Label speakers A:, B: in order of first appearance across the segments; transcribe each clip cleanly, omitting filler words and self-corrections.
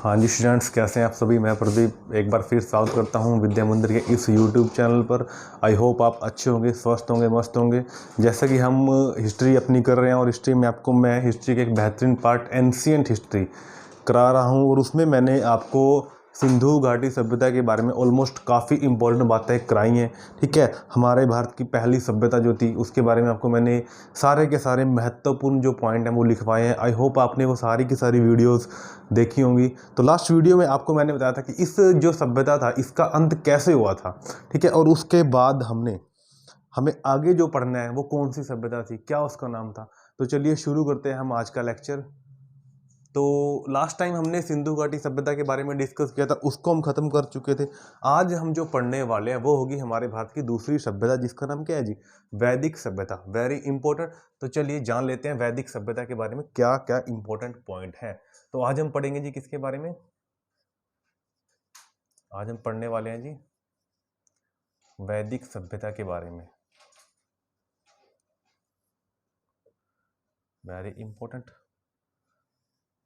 A: हाँ जी स्टूडेंट्स, कैसे हैं आप सभी। मैं प्रदीप एक बार फिर स्वागत करता हूँ विद्या मंदिर के इस यूट्यूब चैनल पर। आई होप आप अच्छे होंगे, स्वस्थ होंगे, मस्त होंगे। जैसा कि हम हिस्ट्री अपनी कर रहे हैं और हिस्ट्री में आपको मैं हिस्ट्री के एक बेहतरीन पार्ट एंशिएंट हिस्ट्री करा रहा हूँ और उसमें मैंने आपको सिंधु घाटी सभ्यता के बारे में ऑलमोस्ट काफ़ी इंपॉर्टेंट बातें कराई हैं। ठीक है, हमारे भारत की पहली सभ्यता जो थी उसके बारे में आपको मैंने सारे के सारे महत्वपूर्ण जो पॉइंट हैं वो लिखवाए हैं। आई होप आपने वो सारी की सारी वीडियोस देखी होंगी। तो लास्ट वीडियो में आपको मैंने बताया था कि इस जो सभ्यता था इसका अंत कैसे हुआ था। ठीक है, और उसके बाद हमें आगे जो पढ़ना है वो कौन सी सभ्यता थी, क्या उसका नाम था। तो चलिए शुरू करते हैं हम आज का लेक्चर। तो लास्ट टाइम हमने सिंधु घाटी सभ्यता के बारे में डिस्कस किया था, उसको हम खत्म कर चुके थे। आज हम जो पढ़ने वाले हैं वो होगी हमारे भारत की दूसरी सभ्यता, जिसका नाम क्या है जी, वैदिक सभ्यता। Very important. तो चलिए जान लेते हैं वैदिक सभ्यता के बारे में क्या क्या इंपॉर्टेंट पॉइंट है। तो आज हम पढ़ेंगे जी किसके बारे में, आज हम पढ़ने वाले हैं जी वैदिक सभ्यता के बारे में। वेरी इंपॉर्टेंट,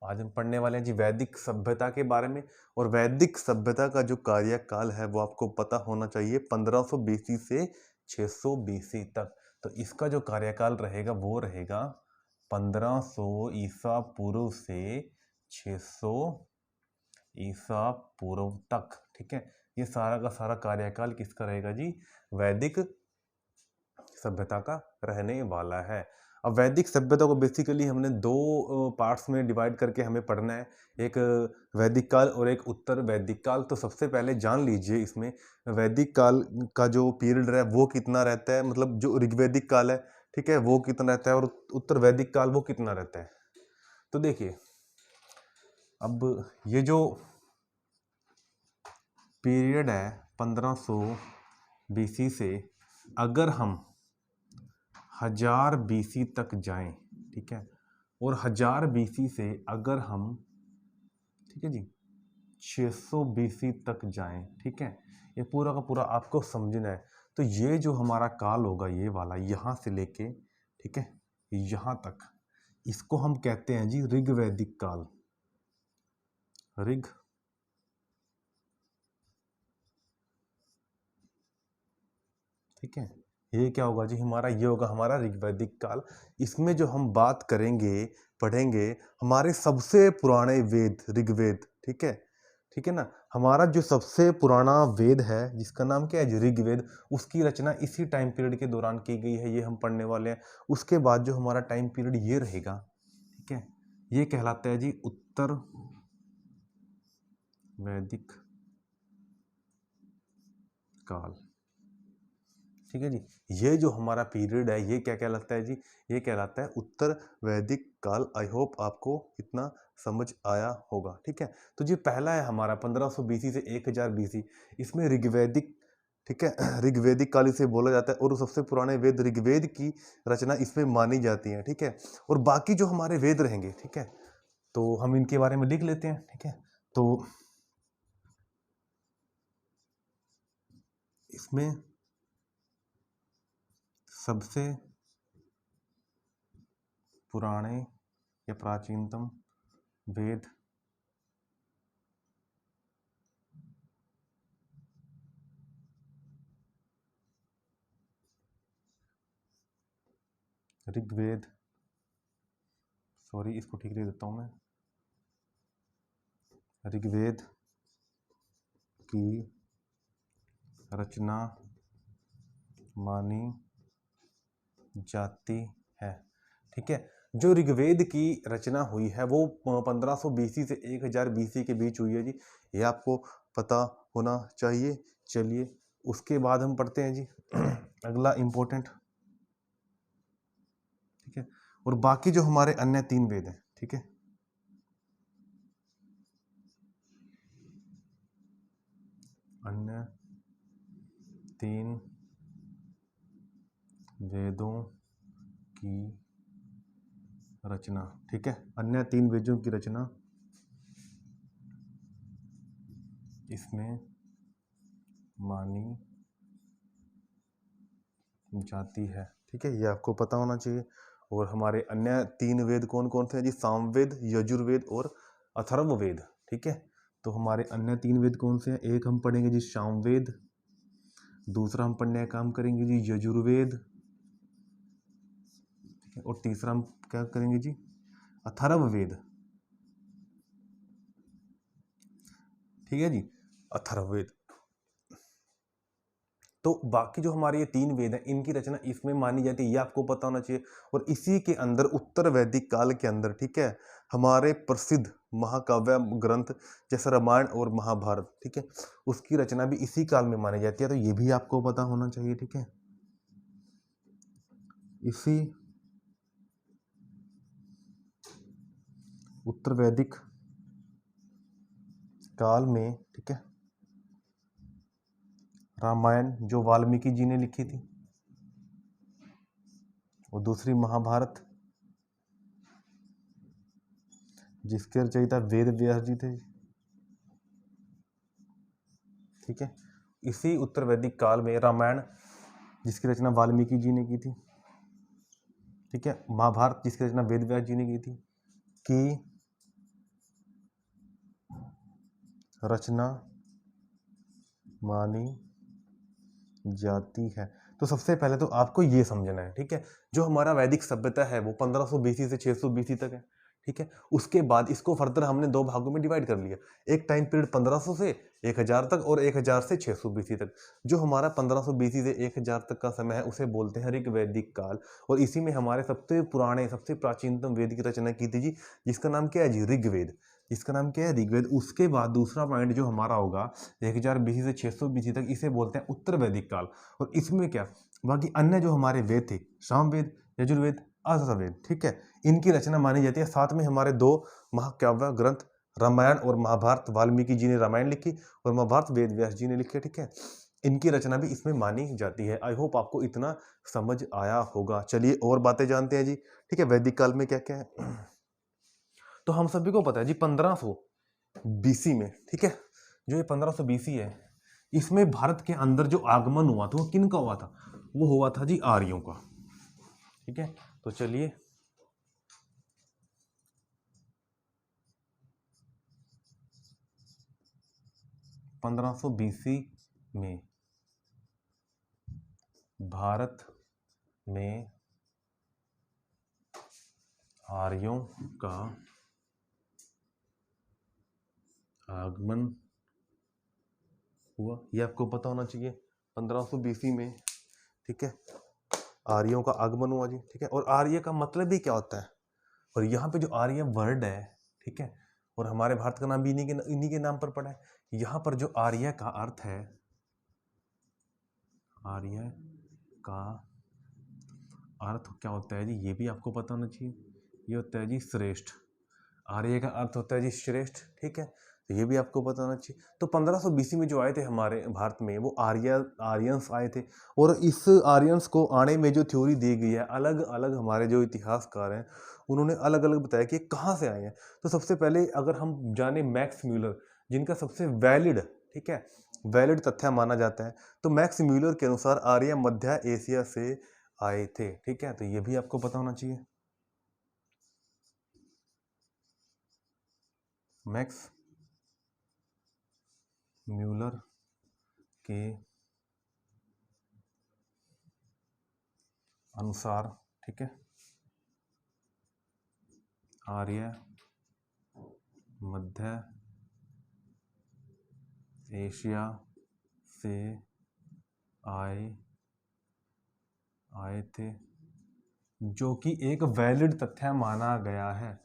A: आज हम पढ़ने वाले हैं जी वैदिक सभ्यता के बारे में। और वैदिक सभ्यता का जो कार्यकाल है वो आपको पता होना चाहिए, 1500 बीसी से 600 बीसी तक। तो इसका जो कार्यकाल रहेगा वो रहेगा 1500 ईसा पूर्व से 600 ईसा पूर्व तक। ठीक है, ये सारा का सारा कार्यकाल किसका रहेगा जी, वैदिक सभ्यता का रहने वाला है। अब वैदिक सभ्यता को बेसिकली हमने दो पार्ट्स में डिवाइड करके हमें पढ़ना है, एक वैदिक काल और एक उत्तर वैदिक काल। तो सबसे पहले जान लीजिए इसमें वैदिक काल का जो पीरियड है वो कितना रहता है, मतलब जो ऋग्वैदिक काल है, ठीक है, वो कितना रहता है, और उत्तर वैदिक काल वो कितना रहता है। तो देखिए, अब ये जो पीरियड है 1500 बीसी से अगर हम 1000 बीसी तक जाएं, ठीक है, और 1000 बीसी से अगर हम, ठीक है जी, 600 बीसी तक जाएं, ठीक है, ये पूरा का पूरा आपको समझना है। तो ये जो हमारा काल होगा ये वाला यहाँ से लेके, ठीक है, यहाँ तक, इसको हम कहते हैं जी ऋग्वैदिक काल। ऋग, ठीक है, ये क्या होगा जी हमारा, ये होगा हमारा ऋग्वैदिक काल। इसमें जो हम बात करेंगे, पढ़ेंगे, हमारे सबसे पुराने वेद ऋग्वेद, ठीक है, ठीक है ना, हमारा जो सबसे पुराना वेद है जिसका नाम क्या है जी ऋग्वेद, उसकी रचना इसी टाइम पीरियड के दौरान की गई है, ये हम पढ़ने वाले हैं। उसके बाद जो हमारा टाइम पीरियड ये रहेगा, ठीक है, ये कहलाता है जी उत्तर वैदिक काल। ठीक है जी, ये जो हमारा पीरियड है ये क्या कहलाता है जी, ये कहलाता है उत्तर वैदिक काल। आई होप आपको इतना समझ आया होगा। ठीक है, तो जी पहला है हमारा 1500 बीसी से 1000 बीसी, इसमें ऋग्वैदिक, ठीक है, ऋग्वैदिक काल इसे बोला जाता है और सबसे पुराने वेद ऋग्वेद की रचना इसमें मानी जाती है। ठीक है, और बाकी जो हमारे वेद रहेंगे, ठीक है, तो हम इनके बारे में लिख लेते हैं। ठीक है, तो इसमें सबसे पुराने या प्राचीनतम वेद ऋग्वेद, सॉरी इसको ठीक लिख देता हूँ मैं, ऋग्वेद की रचना मानी जाती है। ठीक है, जो ऋग्वेद की रचना हुई है वो 1500 बीसी से 1000 बीसी के बीच हुई है जी, ये आपको पता होना चाहिए। चलिए उसके बाद हम पढ़ते हैं जी अगला इंपॉर्टेंट, ठीक है, और बाकी जो हमारे अन्य 3 वेद हैं, ठीक है, अन्य 3 वेदों की रचना, ठीक है, अन्य 3 वेदों की रचना इसमें मानी जाती है। ठीक है, ये आपको पता होना चाहिए। और हमारे अन्य 3 वेद कौन कौन से हैं जी, सामवेद, यजुर्वेद और अथर्ववेद। ठीक है, तो हमारे अन्य 3 वेद कौन से हैं? एक हम पढ़ेंगे जी सामवेद, दूसरा हम पढ़ने का काम करेंगे जी यजुर्वेद, और तीसरा हम क्या करेंगे जी अथर्ववेद। ठीक है जी, अथर्ववेद। तो बाकी जो हमारे ये 3 वेद हैं इनकी रचना इसमें मानी जाती है, ये आपको पता होना चाहिए। और इसी के अंदर उत्तर वैदिक काल के अंदर, ठीक है, हमारे प्रसिद्ध महाकाव्य ग्रंथ जैसे रामायण और महाभारत, ठीक है, उसकी रचना भी इसी काल में मानी जाती है। तो ये भी आपको पता होना चाहिए। ठीक है, इसी उत्तर वैदिक काल में, ठीक है, रामायण जो वाल्मीकि जी ने लिखी थी, और दूसरी महाभारत जिसके रचयिता वेद व्यास जी थे। ठीक है, इसी उत्तर वैदिक काल में रामायण जिसकी रचना वाल्मीकि जी ने की थी, ठीक है, महाभारत जिसकी रचना वेद व्यास जी ने की थी, की रचना मानी जाती है। तो सबसे पहले तो आपको ये समझना है, ठीक है, जो हमारा वैदिक सभ्यता है वो 1500 बीसी से 600 बीसी तक है। ठीक है, उसके बाद इसको फर्दर हमने 2 भागों में डिवाइड कर लिया। एक टाइम पीरियड 1500 से 1000 तक, और 1000 से 600 बीसी तक। जो हमारा 1500 बीसी से 1000 तक का समय है उसे बोलते हैं ऋग वैदिक काल। और इसी में हमारे सबसे पुराने, सबसे प्राचीनतम वेद की रचना की थी जी, जिसका नाम क्या है जी, ऋग्वेद। जिसका नाम क्या है, ऋग्वेद। उसके बाद दूसरा पॉइंट जो हमारा होगा 1000 बीसी से 600 बीसी तक, इसे बोलते हैं उत्तर वैदिक काल। और इसमें क्या, बाकी अन्य जो हमारे वेद थे, सामवेद, यजुर्वेद, अथर्ववेद, ठीक है, इनकी रचना मानी जाती है। साथ में हमारे 2 महाकाव्य ग्रंथ रामायण और महाभारत, वाल्मीकि जी ने रामायण लिखी और महाभारत वेद व्यास जी ने लिखी। ठीक है, इनकी रचना भी इसमें मानी जाती है। आई होप आपको इतना समझ आया होगा। चलिए और बातें जानते हैं जी। ठीक है, वैदिक काल में क्या क्या है। तो हम सभी को पता है जी 1500 बीसी में, ठीक है, जो ये 1500 बीसी है, इसमें भारत के अंदर जो आगमन हुआ था वो किन का हुआ था? वो हुआ था जी आर्यों का। ठीक है, तो चलिए 1500 बीसी में भारत में आर्यों का आगमन हुआ, ये आपको पता होना चाहिए। 1500 बीसी में, ठीक है, आर्यों का आगमन हुआ जी। ठीक है, और आर्य का मतलब भी क्या होता है? और यहाँ पे जो आर्य वर्ड है, ठीक है, और हमारे भारत का नाम भी इन्हीं के नाम पर पड़ा है। यहाँ पर जो आर्य का अर्थ है, आर्य का अर्थ क्या होता है जी, ये भी आपको पता होना चाहिए। ये होता है जी श्रेष्ठ। आर्य का अर्थ होता है जी श्रेष्ठ। ठीक है, तो ये भी आपको पता होना चाहिए। तो 1500 बीसी में जो आए थे हमारे भारत में, वो आर्यंस आए थे। और इस आर्यंस को आने में जो थ्योरी दी गई है, अलग अलग हमारे जो इतिहासकार हैं उन्होंने अलग अलग बताया कि कहाँ से आए हैं। तो सबसे पहले अगर हम जाने मैक्स म्यूलर, जिनका सबसे वैलिड, ठीक है, वैलिड तथ्य माना जाता है, तो मैक्स म्यूलर के अनुसार आर्य मध्य एशिया से आए थे। ठीक है, तो ये भी आपको पता होना चाहिए। मैक्स म्यूलर के अनुसार, ठीक है, आर्य मध्य एशिया से आए थे, जो कि एक वैलिड तथ्य माना गया है,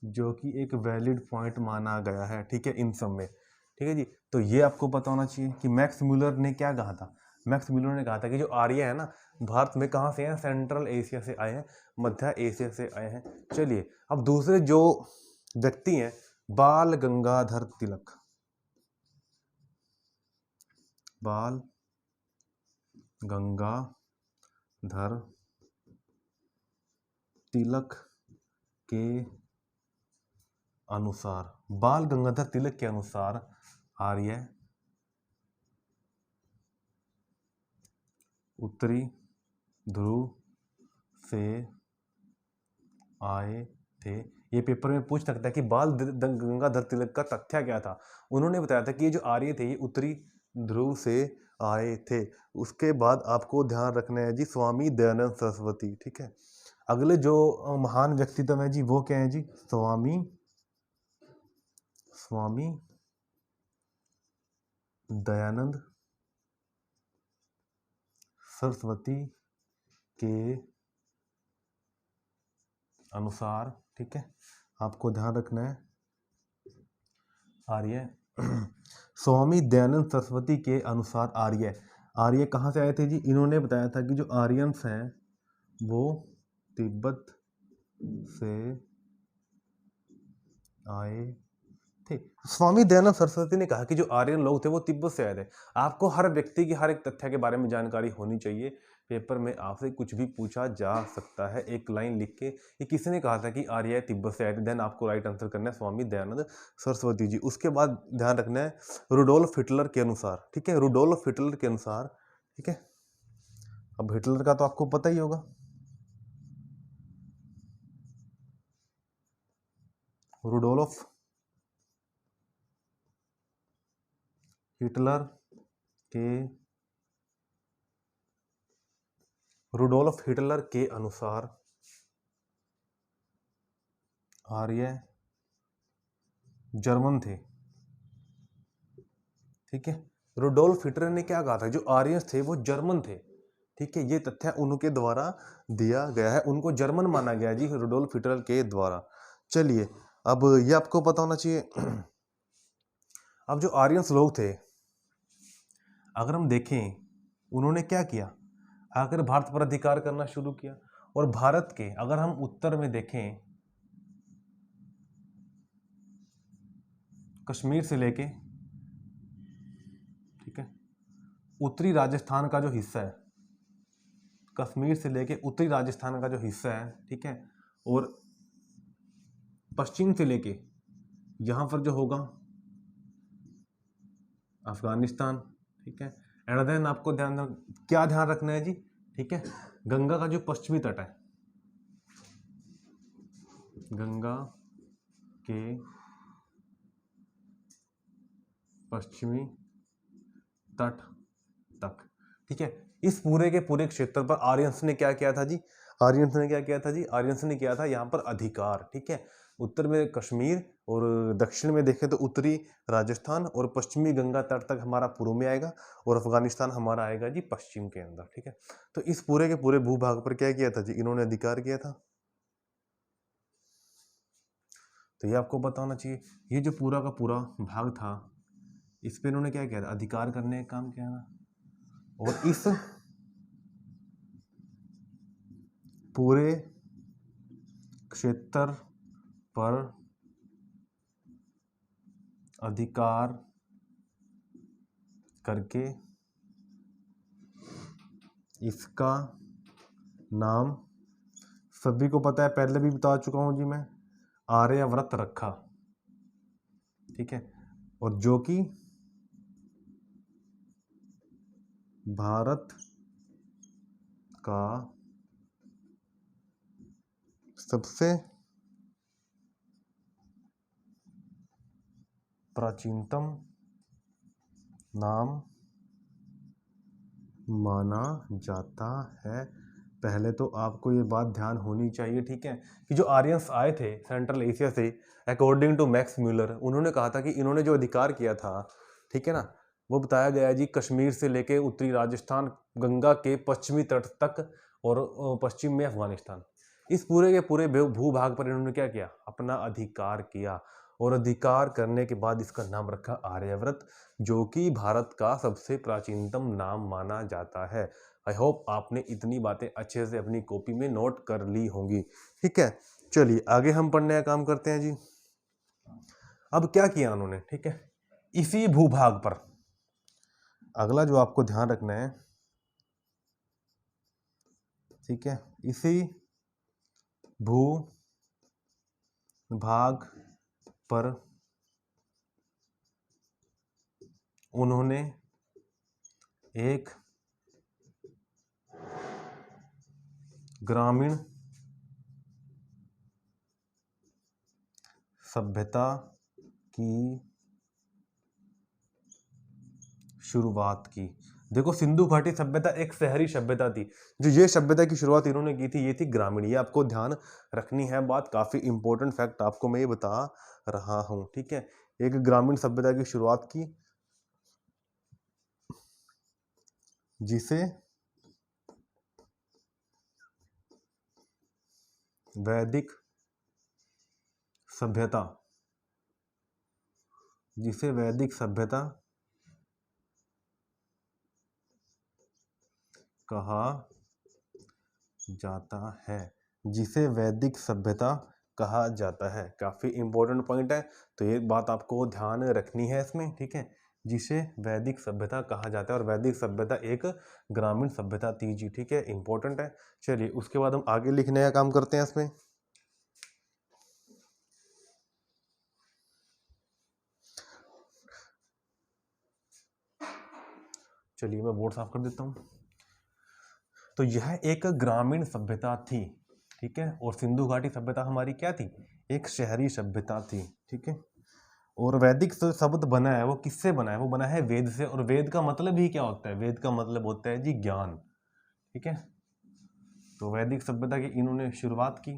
A: जो कि एक वैलिड पॉइंट माना गया है। ठीक है, इन सब में। ठीक है जी, तो ये आपको पता होना चाहिए कि मैक्स म्यूलर ने क्या कहा था। मैक्स म्यूलर ने कहा था कि जो आर्य है ना, भारत में कहाँ से हैं? सेंट्रल एशिया से आए हैं, मध्य एशिया से आए हैं। चलिए अब दूसरे जो व्यक्ति हैं, बाल गंगाधर तिलक। बाल गंगाधर तिलक के अनुसार, बाल गंगाधर तिलक के अनुसार आर्य उत्तरी ध्रुव से आए थे। ये पेपर में पूछ सकता है कि बाल गंगाधर तिलक का तथ्य क्या था। उन्होंने बताया था कि ये जो आर्य थे ये उत्तरी ध्रुव से आए थे। उसके बाद आपको ध्यान रखना है जी स्वामी दयानंद सरस्वती। ठीक है, अगले जो महान व्यक्तित्व है जी वो क्या है जी, स्वामी दयानंद सरस्वती के अनुसार, ठीक है, आपको ध्यान रखना है आर्य स्वामी दयानंद सरस्वती के अनुसार आर्य कहाँ से आए थे जी। इन्होंने बताया था कि जो आर्यंस हैं वो तिब्बत से आए थे। स्वामी दयानंद सरस्वती ने कहा कि जो आर्यन लोग थे वो तिब्बत से आए थे। आपको हर व्यक्ति की हर एक तथ्य के बारे में जानकारी होनी चाहिए। पेपर में आपसे कुछ भी पूछा जा सकता है, एक लाइन लिख के कि किसी ने कहा था कि आर्य तिब्बत से आए थे, देन आपको राइट आंसर करना है स्वामी दयानंद सरस्वती जी। उसके बाद ध्यान रखना है रुडोल्फ हिटलर के अनुसार। ठीक है, रुडोल्फ हिटलर के अनुसार। ठीक है, अब हिटलर का तो आपको पता ही होगा। रुडोल्फ हिटलर के अनुसार आर्य जर्मन थे। ठीक है, रुडोल्फ हिटलर ने क्या कहा था, जो आर्यंस थे वो जर्मन थे। ठीक है, ये तथ्य उनके द्वारा दिया गया है, उनको जर्मन माना गया जी रुडोल्फ हिटलर के द्वारा। चलिए, अब ये आपको पता होना चाहिए। अब जो आर्यंस लोग थे, अगर हम देखें उन्होंने क्या किया, आकर भारत पर अधिकार करना शुरू किया। और भारत के अगर हम उत्तर में देखें, कश्मीर से लेके, ठीक है, उत्तरी राजस्थान का जो हिस्सा है, कश्मीर से लेके उत्तरी राजस्थान का जो हिस्सा है, ठीक है, और पश्चिम से लेके यहाँ पर जो होगा अफगानिस्तान। ठीक है, एंड देन आपको क्या ध्यान रखना है जी। ठीक है, गंगा का जो पश्चिमी तट है, गंगा के पश्चिमी तट तक। ठीक है, इस पूरे के पूरे क्षेत्र पर आर्यंस ने क्या किया था जी, आर्यंस ने क्या किया था जी, आर्यंस ने किया था यहाँ पर अधिकार। ठीक है, उत्तर में कश्मीर और दक्षिण में देखें तो उत्तरी राजस्थान और पश्चिमी गंगा तट तक हमारा पूर्व में आएगा और अफगानिस्तान हमारा आएगा जी पश्चिम के अंदर। ठीक है, तो इस पूरे के पूरे भूभाग पर क्या किया था जी, इन्होंने अधिकार किया था। तो ये आपको पता होना चाहिए, ये जो पूरा का पूरा भाग था इस पे इन्होंने क्या किया था, अधिकार करने का काम किया था। और इस पूरे क्षेत्र पर अधिकार करके इसका नाम, सभी को पता है, पहले भी बता चुका हूं जी मैं, आर्यव्रत रखा। ठीक है, और जो कि भारत का सबसे प्राचीनतम नाम माना जाता है। पहले तो आपको ये बात ध्यान होनी चाहिए, ठीक है, कि जो आर्यंस आए थे सेंट्रल एशिया से, अकॉर्डिंग टू मैक्स म्यूलर, उन्होंने कहा था कि इन्होंने जो अधिकार किया था, ठीक है ना, वो बताया गया जी कश्मीर से लेके उत्तरी राजस्थान, गंगा के पश्चिमी तट तक और पश्चिम में अफगानिस्तान, इस पूरे के पूरे भूभाग पर इन्होंने क्या किया, अपना अधिकार किया। और अधिकार करने के बाद इसका नाम रखा आर्यव्रत, जो कि भारत का सबसे प्राचीनतम नाम माना जाता है। आई होप आपने इतनी बातें अच्छे से अपनी कॉपी में नोट कर ली होंगी। ठीक है, चलिए आगे हम पढ़ने का काम करते हैं जी। अब क्या किया उन्होंने, ठीक है, इसी भूभाग पर अगला जो आपको ध्यान रखना है, ठीक है, इसी भूभाग पर उन्होंने एक ग्रामीण सभ्यता की शुरुआत की। देखो, सिंधु घाटी सभ्यता एक शहरी सभ्यता थी। जो ये सभ्यता की शुरुआत इन्होंने की थी, ये थी ग्रामीण। ये आपको ध्यान रखनी है बात, काफी इंपॉर्टेंट फैक्ट आपको मैं ये बता रहा हूं, ठीक है। एक ग्रामीण सभ्यता की शुरुआत की जिसे वैदिक सभ्यता कहा जाता है। जिसे वैदिक सभ्यता कहा जाता है, काफी इंपॉर्टेंट पॉइंट है, तो ये बात आपको ध्यान रखनी है इसमें, ठीक है। जिसे वैदिक सभ्यता कहा जाता है, और वैदिक सभ्यता एक ग्रामीण सभ्यता थी जी, ठीक है, इंपॉर्टेंट है। चलिए उसके बाद हम आगे लिखने का काम करते हैं इसमें। चलिए मैं बोर्ड साफ कर देता हूँ। तो यह एक ग्रामीण सभ्यता थी, ठीक है, और सिंधु घाटी सभ्यता हमारी क्या थी, एक शहरी सभ्यता थी, ठीक है। और वैदिक शब्द बना है वो किससे बना है, वो बना है वेद से। और वेद का मतलब ही क्या होता है, वेद का मतलब होता है जी ज्ञान, ठीक है। तो वैदिक सभ्यता की इन्होंने शुरुआत की।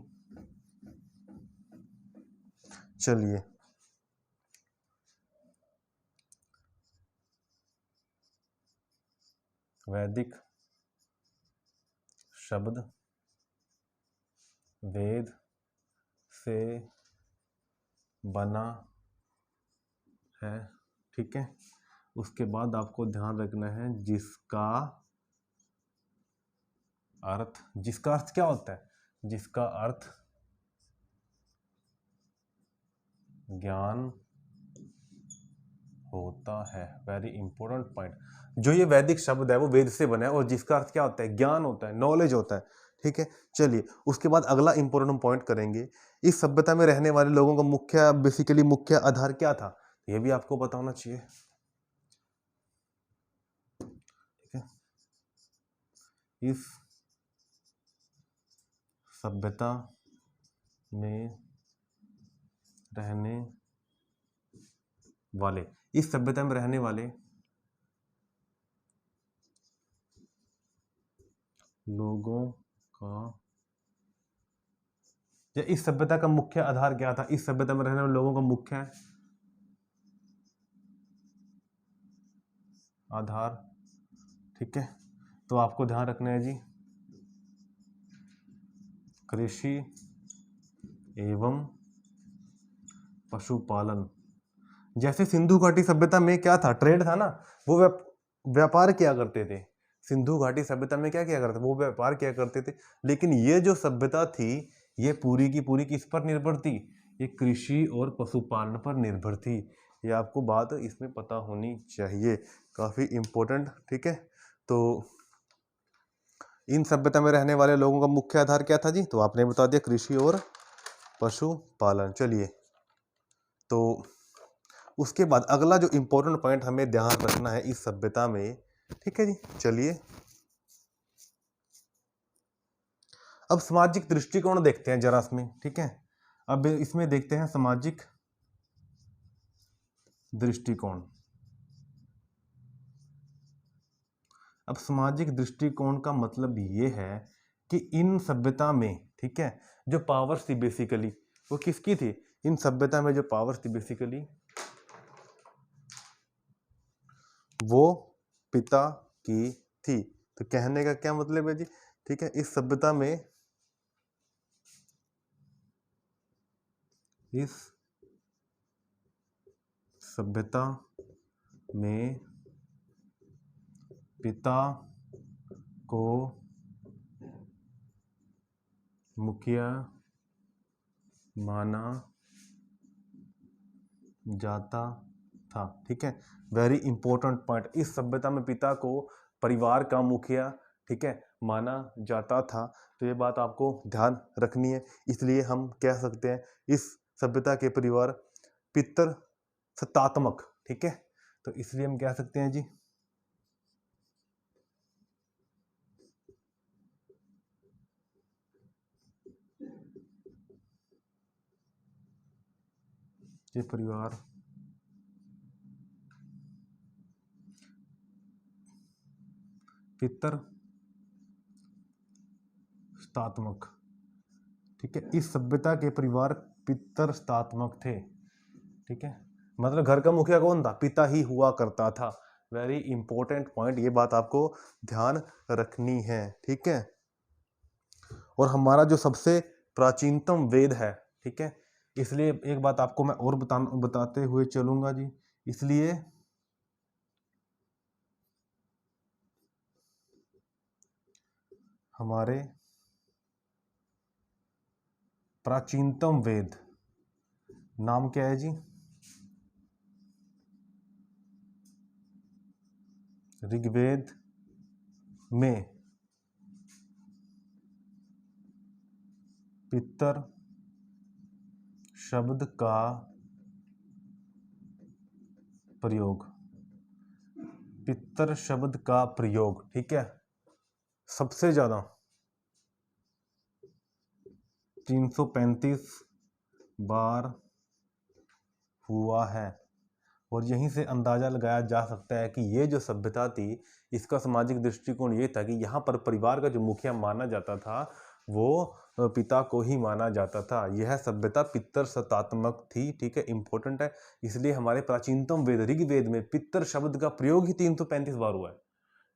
A: चलिए वैदिक शब्द वेद से बना है, ठीक है। उसके बाद आपको ध्यान रखना है जिसका अर्थ क्या होता है, जिसका अर्थ ज्ञान होता है। Very important point. जो ये वैदिक शब्द है वो वेद से बना है, और जिसका अर्थ क्या होता है, ज्ञान होता है, नॉलेज होता है, ठीक है। चलिए उसके बाद अगला इंपॉर्टेंट पॉइंट करेंगे, इस सभ्यता में रहने वाले लोगों का मुख्य आधार क्या था, ये भी आपको पता होना चाहिए, ठीक है। इस सभ्यता में रहने वाले इस सभ्यता में रहने वाले लोगों का, या इस सभ्यता का मुख्य आधार क्या था, इस सभ्यता में रहने वाले लोगों का मुख्य आधार, ठीक है। तो आपको ध्यान रखना है जी, कृषि एवं पशुपालन। जैसे सिंधु घाटी सभ्यता में क्या था, ट्रेड था ना, वो व्यापार किया करते थे। सिंधु घाटी सभ्यता में क्या किया करते, वो व्यापार किया करते थे। लेकिन ये जो सभ्यता थी, ये पूरी की पूरी किस पर निर्भर थी, ये कृषि और पशुपालन पर निर्भर थी। ये आपको बात इसमें पता होनी चाहिए, काफी इंपॉर्टेंट, ठीक है। तो इन सभ्यता में रहने वाले लोगों का मुख्य आधार क्या था जी, तो आपने बता दिया कृषि और पशुपालन। चलिए तो उसके बाद अगला जो इंपॉर्टेंट पॉइंट हमें ध्यान रखना है इस सभ्यता में, ठीक है जी। चलिए अब सामाजिक दृष्टिकोण देखते हैं जरा इसमें, ठीक है। अब इसमें देखते हैं सामाजिक दृष्टिकोण। अब सामाजिक दृष्टिकोण का मतलब ये है कि इन सभ्यता में, ठीक है, जो पावर्स थी बेसिकली वो किसकी थी, इन सभ्यता में जो पावर्स थी बेसिकली वो पिता की थी। तो कहने का क्या मतलब है जी, ठीक है, इस सभ्यता में पिता को मुखिया माना जाता था, ठीक है। वेरी इंपॉर्टेंट पॉइंट, इस सभ्यता में पिता को परिवार का मुखिया, ठीक है, माना जाता था। तो ये बात आपको ध्यान रखनी है। इसलिए हम कह सकते हैं इस सभ्यता के परिवार पितर सत्तात्मक, ठीक है। तो इसलिए हम कह सकते हैं जी ये परिवार पितर स्तात्मक, ठीक है। इस सभ्यता के परिवार पितर स्तात्मक थे, ठीक है। मतलब घर का मुखिया कौन था? पिता ही हुआ करता था। वेरी इंपॉर्टेंट पॉइंट, ये बात आपको ध्यान रखनी है, ठीक है। और हमारा जो सबसे प्राचीनतम वेद है, ठीक है, इसलिए एक बात आपको मैं और बताते हुए चलूंगा जी। इसलिए हमारे प्राचीनतम वेद नाम क्या है जी? ऋग्वेद में पितर शब्द का प्रयोग, पितर शब्द का प्रयोग, ठीक है, सबसे ज्यादा 335 बार हुआ है। और यहीं से अंदाजा लगाया जा सकता है कि ये जो सभ्यता थी, इसका सामाजिक दृष्टिकोण ये था कि यहाँ पर परिवार का जो मुखिया माना जाता था वो पिता को ही माना जाता था। यह सभ्यता पितर सत्तात्मक थी, ठीक है, इंपॉर्टेंट है। इसलिए हमारे प्राचीनतम वेद ऋग्वेद में पितर शब्द का प्रयोग ही 335 बार हुआ है,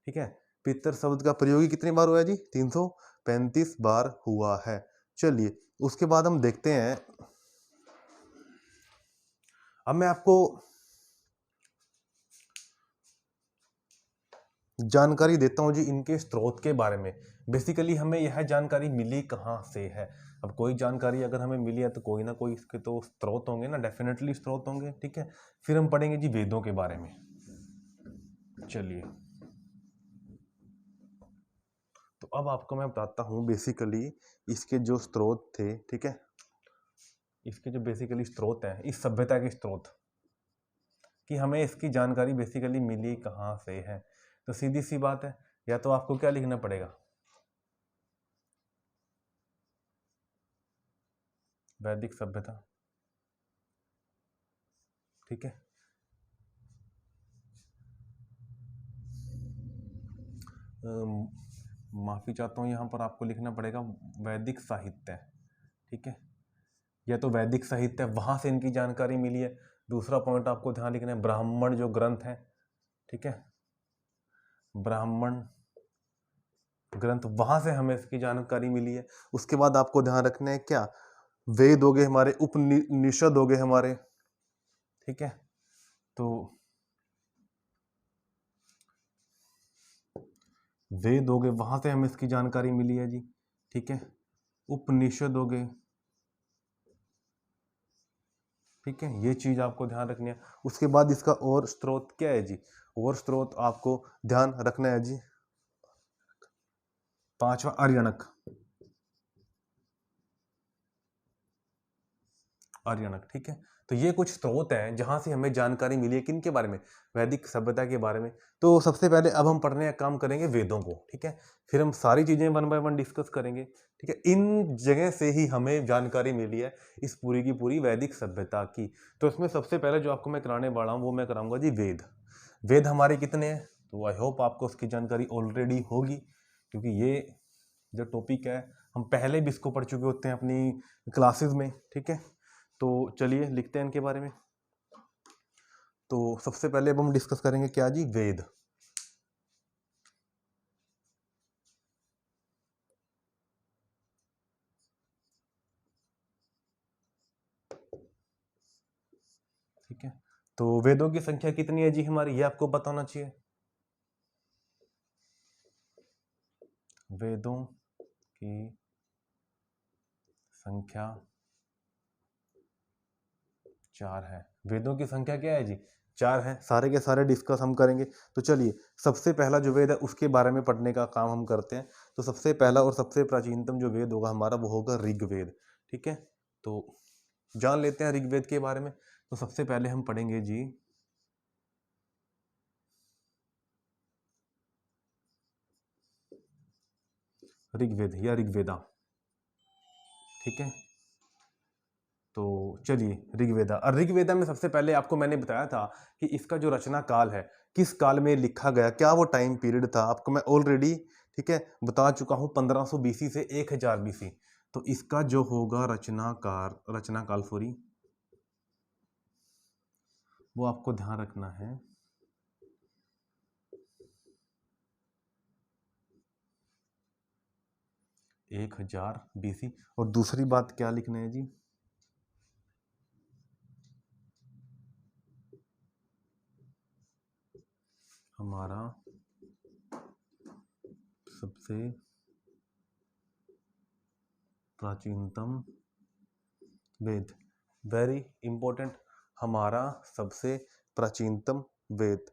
A: ठीक है। पितर शब्द का प्रयोग ही कितनी बार हुआ है जी? 335 बार हुआ है। चलिए उसके बाद हम देखते हैं, अब मैं आपको जानकारी देता हूं जी इनके स्रोत के बारे में। बेसिकली हमें यह जानकारी मिली कहाँ से है? अब कोई जानकारी अगर हमें मिली है तो कोई ना कोई इसके तो स्रोत होंगे ना, डेफिनेटली स्रोत होंगे, ठीक है। फिर हम पढ़ेंगे जी वेदों के बारे में। चलिए, तो अब आपको मैं बताता हूँ बेसिकली इसके जो स्रोत थे, ठीक है, इसके जो बेसिकली स्रोत हैं, इस सभ्यता के स्रोत, कि हमें इसकी जानकारी बेसिकली मिली कहाँ से है। तो सीधी सी बात है, या तो आपको क्या लिखना पड़ेगा? वैदिक सभ्यता, ठीक है। माफी चाहता हूँ, यहाँ पर आपको लिखना पड़ेगा वैदिक साहित्य, ठीक है। या तो वैदिक साहित्य, वहां से इनकी जानकारी मिली है। दूसरा पॉइंट आपको ध्यान लिखना है, ब्राह्मण जो ग्रंथ है, ठीक है, ब्राह्मण ग्रंथ, वहां से हमें इसकी जानकारी मिली है। उसके बाद आपको ध्यान रखना है क्या? वेद हो गए हमारे, उपनिषद हो गए हमारे, ठीक है। तो वेद हो गए, वहां से हमें इसकी जानकारी मिली है जी, ठीक है। उपनिषद हो गए, ठीक है, ये चीज आपको ध्यान रखनी है। उसके बाद इसका और स्रोत क्या है जी? और स्रोत आपको ध्यान रखना है जी, पांचवा आर्यनक, आर्यनक, ठीक है। तो ये कुछ स्रोत हैं जहां से हमें जानकारी मिली है, किन के बारे में? वैदिक सभ्यता के बारे में। तो सबसे पहले अब हम पढ़ने का काम करेंगे वेदों को, ठीक है। फिर हम सारी चीजें वन बाय वन डिस्कस करेंगे, ठीक है। इन जगह से ही हमें जानकारी मिली है इस पूरी की पूरी वैदिक सभ्यता की। तो इसमें सबसे पहले जो आपको मैं कराने वाला हूँ वो मैं कराऊंगा जी वेद। वेद हमारे कितने हैं? तो आई होप आपको उसकी जानकारी ऑलरेडी होगी, क्योंकि ये जो टॉपिक है हम पहले भी इसको पढ़ चुके होते हैं अपनी क्लासेस में, ठीक है। तो चलिए लिखते हैं इनके बारे में। तो सबसे पहले अब हम डिस्कस करेंगे क्या जी? वेद। ठीक है, तो वेदों की संख्या कितनी है जी हमारी, ये आपको बताना चाहिए। वेदों की संख्या 4 है। वेदों की संख्या क्या है जी? 4 है। सारे के सारे डिस्कस हम करेंगे। तो चलिए, सबसे पहला जो वेद है उसके बारे में पढ़ने का काम हम करते हैं। तो सबसे पहला और सबसे प्राचीनतम जो वेद होगा हमारा वो होगा ऋग्वेद, ठीक है। तो जान लेते हैं ऋग्वेद के बारे में। तो सबसे पहले हम पढ़ेंगे जी ऋग्वेद या ऋग्वेदा, ठीक है। तो चलिए ऋग्वेदा, और ऋग्वेदा में सबसे पहले आपको मैंने बताया था कि इसका जो रचना काल है किस काल में लिखा गया, क्या वो टाइम पीरियड था, आपको मैं ऑलरेडी ठीक है बता चुका हूँ 1500 बीसी से 1000 बीसी। तो इसका जो होगा रचना काल सॉरी, वो आपको ध्यान रखना है 1000 बीसी। और दूसरी बात क्या लिखना है जी, हमारा सबसे प्राचीनतम वेद, वेरी इंपॉर्टेंट, हमारा सबसे प्राचीनतम वेद।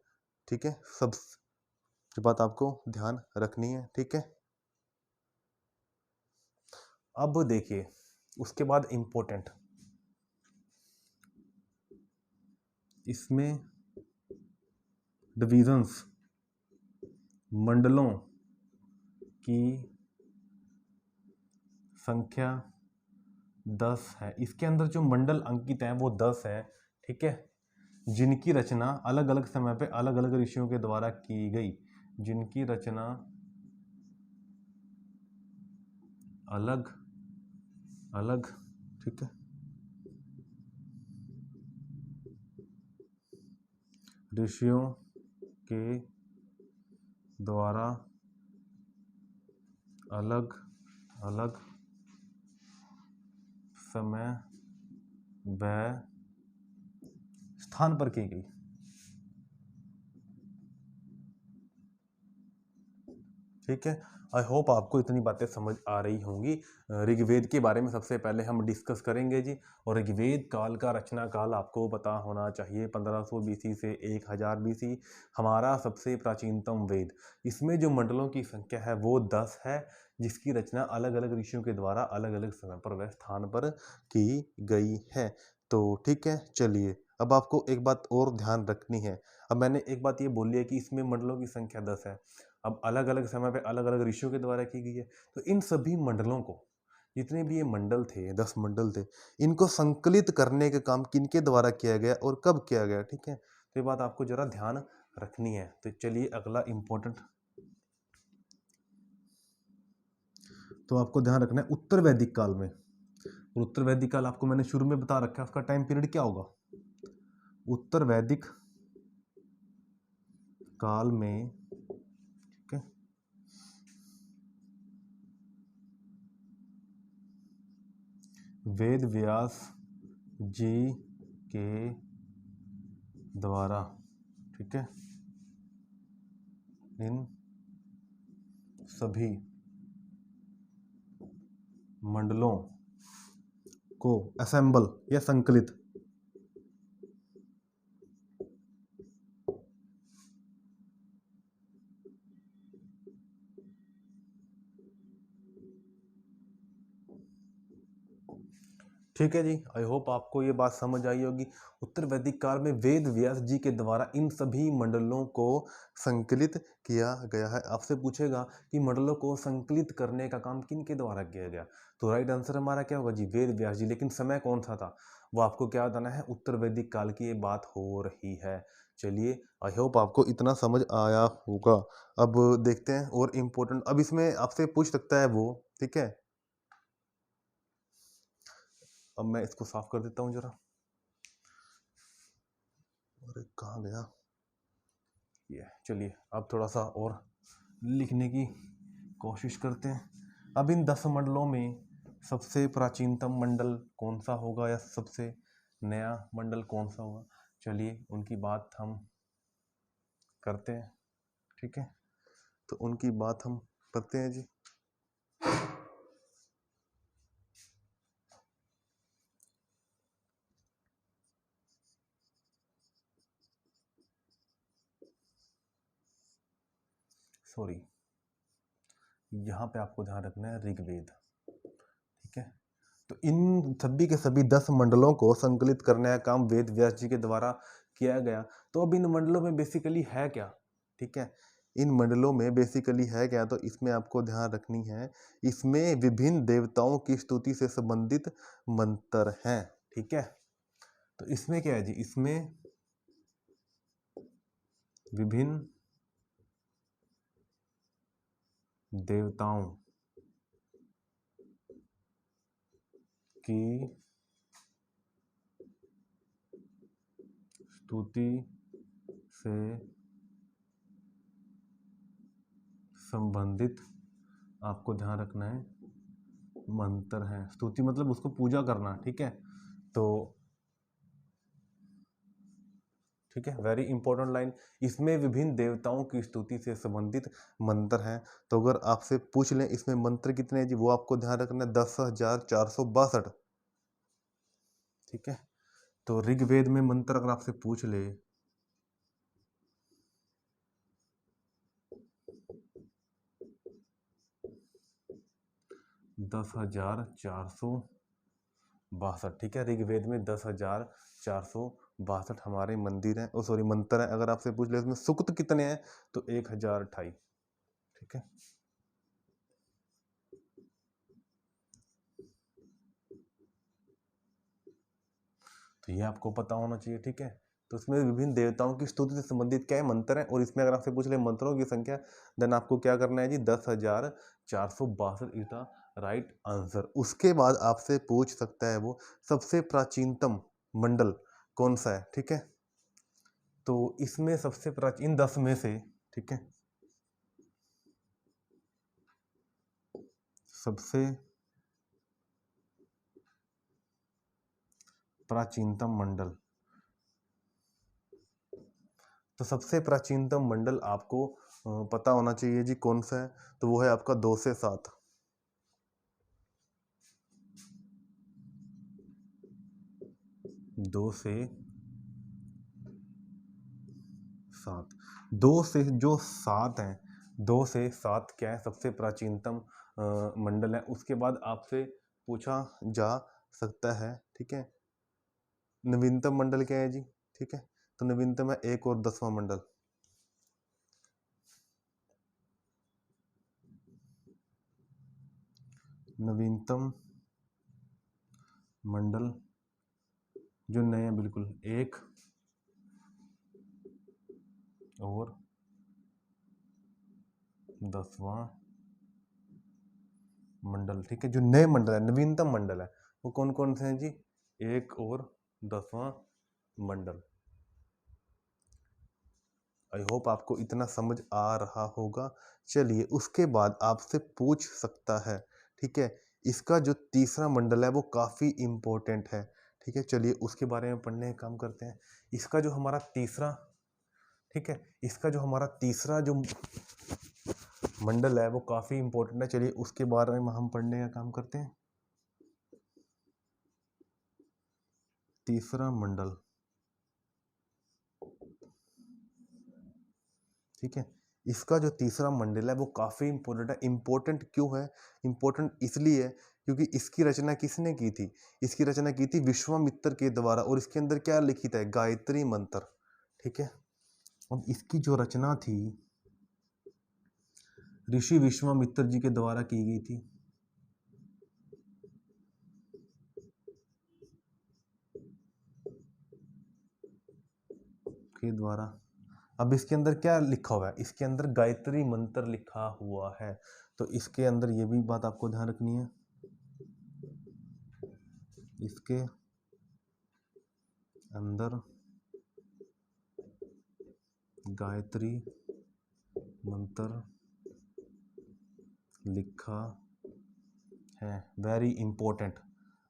A: ठीक है, सब ये बात आपको ध्यान रखनी है। ठीक है, अब देखिए उसके बाद इंपॉर्टेंट, इसमें डिविजन्स, मंडलों की संख्या 10 है। इसके अंदर जो मंडल अंकित हैं वो 10 है। ठीक है, जिनकी रचना अलग अलग समय पे अलग अलग ऋषियों के द्वारा की गई, जिनकी रचना अलग अलग ठीक है ऋषियों के द्वारा अलग अलग समय व स्थान पर की गई। ठीक है, आई होप आपको इतनी बातें समझ आ रही होंगी। ऋग्वेद के बारे में सबसे पहले हम डिस्कस करेंगे जी। और ऋग्वेद काल का रचना काल आपको पता होना चाहिए 1500 बीसी से 1000 बीसी, हमारा सबसे प्राचीनतम वेद। इसमें जो मंडलों की संख्या है वो 10 है, जिसकी रचना अलग अलग ऋषियों के द्वारा अलग अलग समय पर व स्थान पर की गई है। तो ठीक है, चलिए अब आपको एक बात और ध्यान रखनी है। अब मैंने एक बात ये बोली है कि इसमें मंडलों की संख्या 10 है, अब अलग अलग समय पे अलग अलग ऋषियों के द्वारा की गई है। तो इन सभी मंडलों को, जितने भी ये मंडल थे 10 मंडल थे, इनको संकलित करने का काम किनके द्वारा किया गया और कब किया गया। ठीक है, तो ये बात आपको जरा ध्यान रखनी है। तो चलिए अगला इंपॉर्टेंट, तो आपको ध्यान रखना है उत्तर वैदिक काल में। और उत्तर वैदिक काल आपको मैंने शुरू में बता रखा है, उसका टाइम पीरियड क्या होगा। उत्तर वैदिक काल में ठीक है वेद व्यास जी के द्वारा ठीक है इन सभी मंडलों को असेंबल या संकलित ठीक है जी, आई होप आपको ये बात समझ आई होगी। उत्तर वैदिक काल में वेद व्यास जी के द्वारा इन सभी मंडलों को संकलित किया गया है। आपसे पूछेगा कि मंडलों को संकलित करने का काम किन के द्वारा किया गया, तो राइट आंसर हमारा क्या होगा जी, वेद व्यास जी। लेकिन समय कौन सा था, वो आपको क्या बताना है, उत्तर वैदिक काल की ये बात हो रही है। चलिए आई होप आपको इतना समझ आया होगा। अब देखते हैं और इम्पोर्टेंट, अब इसमें आपसे पूछ सकता है वो, ठीक है। अब मैं इसको साफ कर देता हूँ जरा, अरे कहाँ गया ये। चलिए अब थोड़ा सा और लिखने की कोशिश करते हैं। अब इन 10 मंडलों में सबसे प्राचीनतम मंडल कौन सा होगा, या सबसे नया मंडल कौन सा होगा, चलिए उनकी बात हम करते हैं। ठीक है, तो उनकी बात हम करते हैं जी। सॉरी, यहाँ पे आपको ध्यान रखना है ऋग्वेद। ठीक है, तो इन सभी के सभी 10 मंडलों को संकलित करने का काम वेद व्यास जी के द्वारा किया गया। तो अब इन मंडलों में बेसिकली है क्या, ठीक है, इन मंडलों में बेसिकली है क्या, तो इसमें आपको ध्यान रखनी है, इसमें विभिन्न देवताओं की स्तुति से संबंधित मंत्र हैं। ठीक है। तो इसमें क्या है जी, इसमें विभिन्न देवताओं की स्तुति से संबंधित आपको ध्यान रखना है मंत्र है। स्तुति मतलब उसको पूजा करना, ठीक है। तो ठीक है, वेरी इंपॉर्टेंट लाइन, इसमें विभिन्न देवताओं की स्तुति से संबंधित मंत्र हैं। तो अगर आपसे पूछ लें इसमें मंत्र कितने हैं जी, वो आपको ध्यान रखना है 10,462, ठीक है। तो ऋग्वेद में मंत्र अगर आपसे पूछ ले 10,462, ठीक है। ऋग्वेद में 10,462 हमारे मंदिर हैं, सॉरी मंत्र हैं। अगर आपसे पूछ ले इसमें सूक्त कितने हैं, तो 1028, ठीक है। तो ये आपको पता होना चाहिए, ठीक है। तो इसमें विभिन्न देवताओं की स्तुति से संबंधित क्या है मंत्र है, और इसमें अगर आपसे पूछ ले मंत्रों की संख्या, देन आपको क्या करना है जी, 10,462 इज द राइट आंसर। उसके बाद आपसे पूछ सकता है वो सबसे प्राचीनतम मंडल कौन सा है, ठीक है। तो इसमें सबसे प्राचीन 10 में से, ठीक है, सबसे प्राचीनतम मंडल, तो सबसे प्राचीनतम मंडल आपको पता होना चाहिए जी कौन सा है, तो वो है आपका 2 से 7, 2 से 7, 2 से जो 7 हैं, 2 से 7 क्या है सबसे प्राचीनतम मंडल है। उसके बाद आपसे पूछा जा सकता है, ठीक है, नवीनतम मंडल क्या है जी, ठीक है। तो नवीनतम है 1 और 10वां मंडल, नवीनतम मंडल जो नए हैं बिल्कुल 1 और 10वां मंडल, ठीक है। जो नए मंडल है, नवीनतम मंडल है, वो कौन कौन से हैं जी, 1 और 10वां मंडल। आई होप आपको इतना समझ आ रहा होगा। चलिए उसके बाद आपसे पूछ सकता है, ठीक है, इसका जो तीसरा मंडल है वो काफ़ी इम्पोर्टेंट है, ठीक है। चलिए उसके बारे में पढ़ने का काम करते हैं। इसका जो हमारा तीसरा, ठीक है, इसका जो हमारा तीसरा जो मंडल है वो काफ़ी इम्पोर्टेंट है। चलिए उसके बारे में हम पढ़ने का काम करते हैं। तीसरा मंडल, ठीक है, इसका जो तीसरा मंडल है वो काफ़ी इंपॉर्टेंट है। इंपॉर्टेंट क्यों है, इंपॉर्टेंट इसलिए है क्योंकि इसकी रचना किसने की थी, इसकी रचना की थी विश्वामित्र के द्वारा, और इसके अंदर क्या लिखित है, गायत्री मंत्र, ठीक है। अब इसकी जो रचना थी ऋषि विश्वामित्र जी के द्वारा की गई थी, के द्वारा। अब इसके अंदर क्या लिखा हुआ है, इसके अंदर गायत्री मंत्र लिखा हुआ है। तो इसके अंदर ये भी बात आपको ध्यान रखनी है, इसके अंदर गायत्री मंत्र लिखा है। वेरी इंपॉर्टेंट,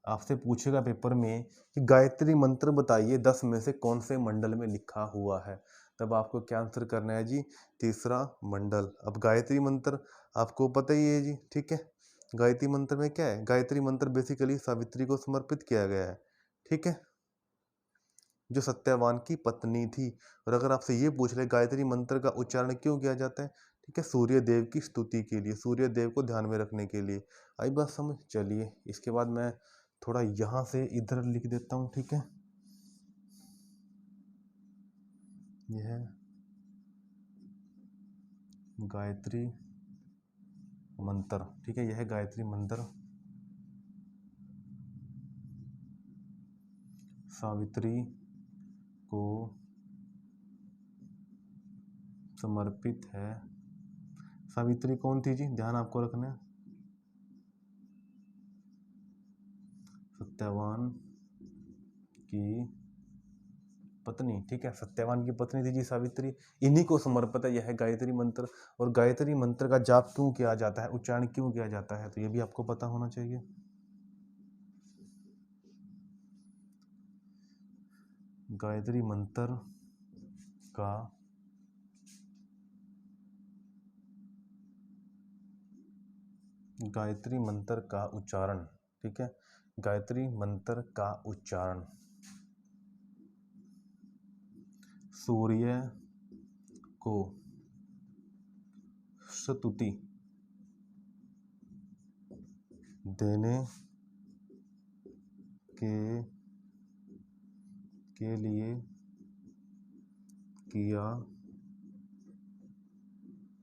A: आपसे पूछेगा पेपर में कि गायत्री मंत्र बताइए 10 में से कौन से मंडल में लिखा हुआ है, तब आपको क्या आंसर करना है जी, तीसरा मंडल। अब गायत्री मंत्र आपको पता ही है जी, ठीक है। गायत्री मंत्र में क्या है, गायत्री मंत्र बेसिकली सावित्री को समर्पित किया गया है, ठीक है, जो सत्यवान की पत्नी थी। और अगर आपसे ये पूछ ले गायत्री मंत्र का उच्चारण क्यों किया जाता है, ठीक है, सूर्य देव की स्तुति के लिए, सूर्य देव को ध्यान में रखने के लिए। आई बात समझ। चलिए इसके बाद मैं थोड़ा यहाँ से इधर लिख देता हूँ, ठीक है, यह है गायत्री मंत्र, ठीक है, यह है गायत्री मंत्र। सावित्री को समर्पित है। सावित्री कौन थी जी, ध्यान आपको रखना है, सत्यवान की पत्नी, ठीक है, सत्यवान की पत्नी थी जी सावित्री, इन्हीं को समर्पित है यह गायत्री मंत्र। और गायत्री मंत्र का जाप क्यों किया जाता है, उच्चारण क्यों किया जाता है, तो ये भी आपको पता होना चाहिए। गायत्री मंत्र का गायत्री मंत्र का उच्चारण, ठीक है, गायत्री मंत्र का उच्चारण सूर्य को स्तुति देने के लिए किया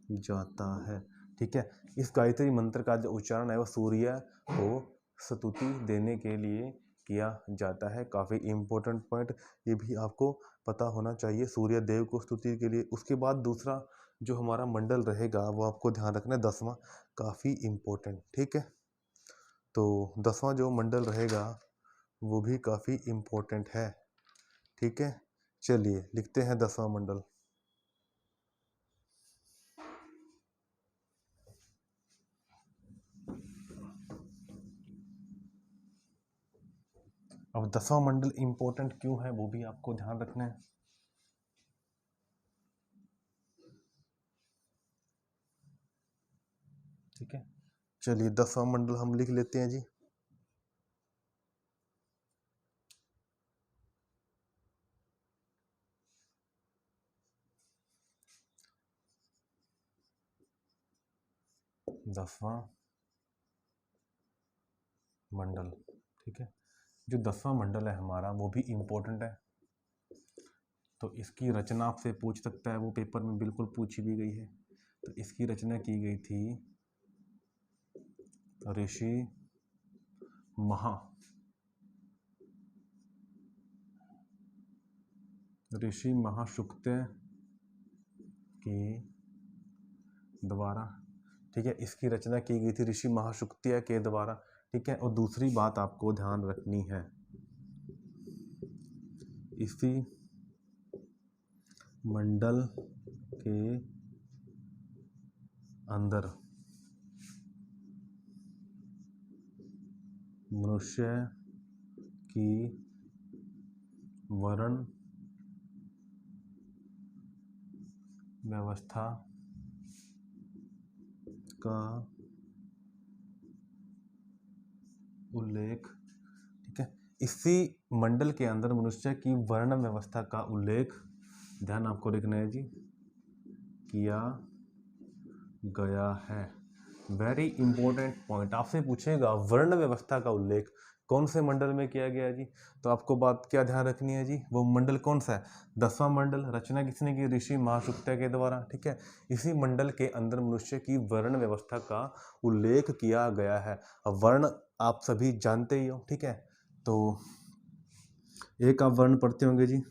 A: जाता है, ठीक है। इस गायत्री मंत्र का जो उच्चारण है वो सूर्य को स्तुति देने के लिए किया जाता है। काफ़ी इम्पोर्टेंट पॉइंट, ये भी आपको पता होना चाहिए, सूर्य देव को स्तुति के लिए। उसके बाद दूसरा जो हमारा मंडल रहेगा वो आपको ध्यान रखना है, 10वां, काफ़ी इम्पोर्टेंट, ठीक है। तो 10वां जो मंडल रहेगा वो भी काफ़ी इम्पोर्टेंट है, ठीक है। चलिए लिखते हैं 10वां मंडल। अब 10वां मंडल इम्पोर्टेंट क्यों है वो भी आपको ध्यान रखना है। ठीक है, चलिए 10वां मंडल हम लिख लेते हैं जी। दसवां मंडल, ठीक है। जो 10वां मंडल है हमारा वो भी इम्पोर्टेंट है, तो इसकी रचना आपसे पूछ सकता है, वो पेपर में बिल्कुल पूछी भी गई है। तो इसकी रचना की गई थी ऋषि महाशुक्त के द्वारा, ठीक है। इसकी रचना की गई थी ऋषि महाशुक्त्य के द्वारा, ठीक है। और दूसरी बात आपको ध्यान रखनी है, इसी मंडल के अंदर मनुष्य की वर्ण व्यवस्था का उल्लेख, ठीक है। इसी मंडल के अंदर मनुष्य की वर्ण व्यवस्था का उल्लेख, ध्यान आपको रखना है जी, किया गया है। वेरी इंपॉर्टेंट पॉइंट, आपसे पूछेगा वर्ण व्यवस्था का उल्लेख कौन से मंडल में किया गया है जी, तो आपको बात क्या ध्यान रखनी है जी, वो मंडल कौन सा है, 10वां मंडल। रचना किसने की, ऋषि महाशुक्त्य के द्वारा, ठीक है। इसी मंडल के अंदर मनुष्य की वर्ण व्यवस्था का उल्लेख किया गया है। अब वर्ण आप सभी जानते ही हो, ठीक है। तो एक आप वर्ण पढ़ते होंगे जी,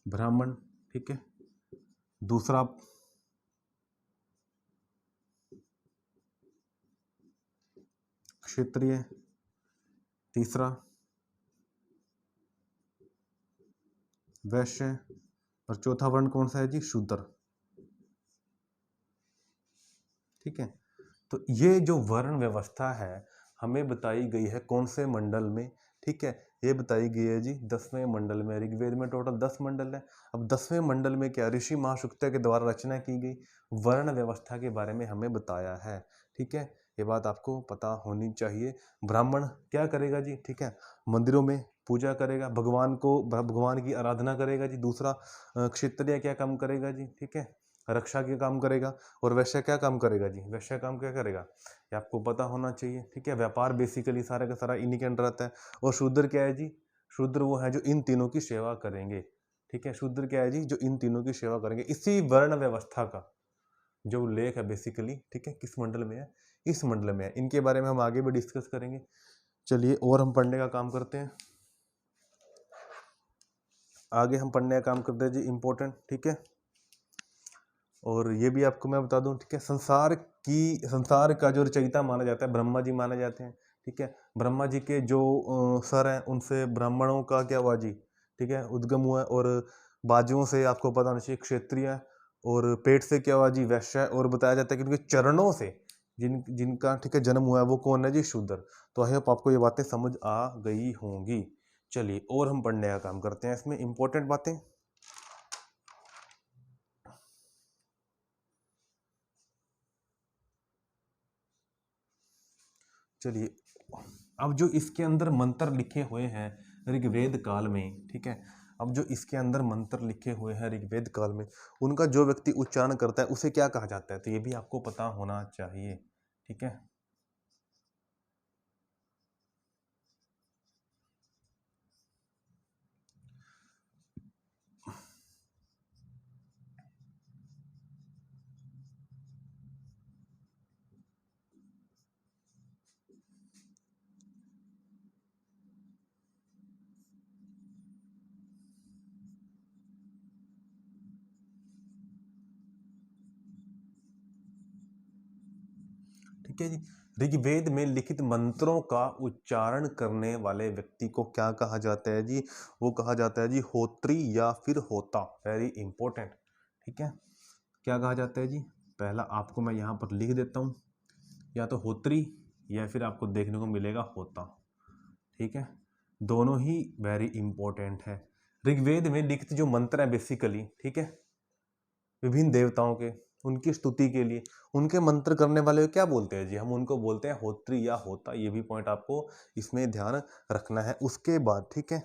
A: ब्राह्मण, ठीक है। दूसरा क्षत्रिय, तीसरा वैश्य, और चौथा वर्ण कौन सा है जी, शूद्र, ठीक है। तो ये जो वर्ण व्यवस्था है हमें बताई गई है कौन से मंडल में, ठीक है। ये बताई गई है जी 10वें मंडल में। ऋग्वेद में टोटल 10 मंडल है। अब 10वें मंडल में क्या, ऋषि महाशुक्त्य के द्वारा रचना की गई वर्ण व्यवस्था के बारे में हमें बताया है, ठीक है। ये बात आपको पता होनी चाहिए। ब्राह्मण क्या करेगा जी, ठीक है, मंदिरों में पूजा करेगा, भगवान की आराधना करेगा जी। दूसरा क्षत्रिय क्या काम करेगा जी, ठीक है, रक्षा के काम करेगा। और वैश्य क्या काम करेगा जी, वैश्य काम क्या करेगा, ये आपको पता होना चाहिए, ठीक है। व्यापार बेसिकली सारा का सारा इन्हीं के अंडर आता है। और शूद्र क्या है जी, शूद्र वो है जो इन तीनों की सेवा करेंगे, ठीक है। शूद्र क्या है जी, जो इन तीनों की सेवा करेंगे। इसी वर्ण व्यवस्था का जो उल्लेख है बेसिकली, ठीक है, किस मंडल में है, इस मंडल में है। इनके बारे में हम आगे भी डिस्कस करेंगे। चलिए और हम पढ़ने का काम करते हैं, आगे हम पढ़ने का काम करते हैं जी, इम्पोर्टेंट, ठीक है। और ये भी आपको मैं बता दूं, ठीक है, संसार का जो रचयिता माना जाता है ब्रह्मा जी माने जाते हैं, ठीक है। ब्रह्मा जी के जो सर हैं उनसे ब्राह्मणों का क्या हुआ जी, ठीक है, उद्गम हुआ है। और बाजुओं से आपको पता होना चाहिए क्षत्रिय है, और पेट से क्या हुआ जी, वैश्य है। और बताया जाता है कि उनके चरणों से जिनका, ठीक है, जन्म हुआ है वो कौन है जी, शूद्र। तो आई होप आपको ये बातें समझ आ गई होंगी। चलिए और हम पढ़ने का काम करते हैं, इसमें इंपॉर्टेंट बातें। चलिए अब जो इसके अंदर मंत्र लिखे हुए हैं ऋग्वेद काल में, ठीक है, अब जो इसके अंदर मंत्र लिखे हुए हैं ऋग्वेद काल में, उनका जो व्यक्ति उच्चारण करता है उसे क्या कहा जाता है, तो ये भी आपको पता होना चाहिए, ठीक है। ठीक है जी, ऋग्वेद में लिखित मंत्रों का उच्चारण करने वाले व्यक्ति को क्या कहा जाता है जी, वो कहा जाता है जी होत्री या फिर होता। वेरी इंपॉर्टेंट, ठीक है। क्या कहा जाता है जी, पहला आपको मैं यहाँ पर लिख देता हूँ, या तो होत्री या फिर आपको देखने को मिलेगा होता, ठीक है। दोनों ही वेरी इंपॉर्टेंट है। ऋग्वेद में लिखित जो मंत्र है बेसिकली, ठीक है, विभिन्न देवताओं के, उनकी स्तुति के लिए उनके मंत्र करने वाले को क्या बोलते हैं जी, हम उनको बोलते हैं होत्री या होता। ये भी पॉइंट आपको इसमें ध्यान रखना है। उसके बाद, ठीक है,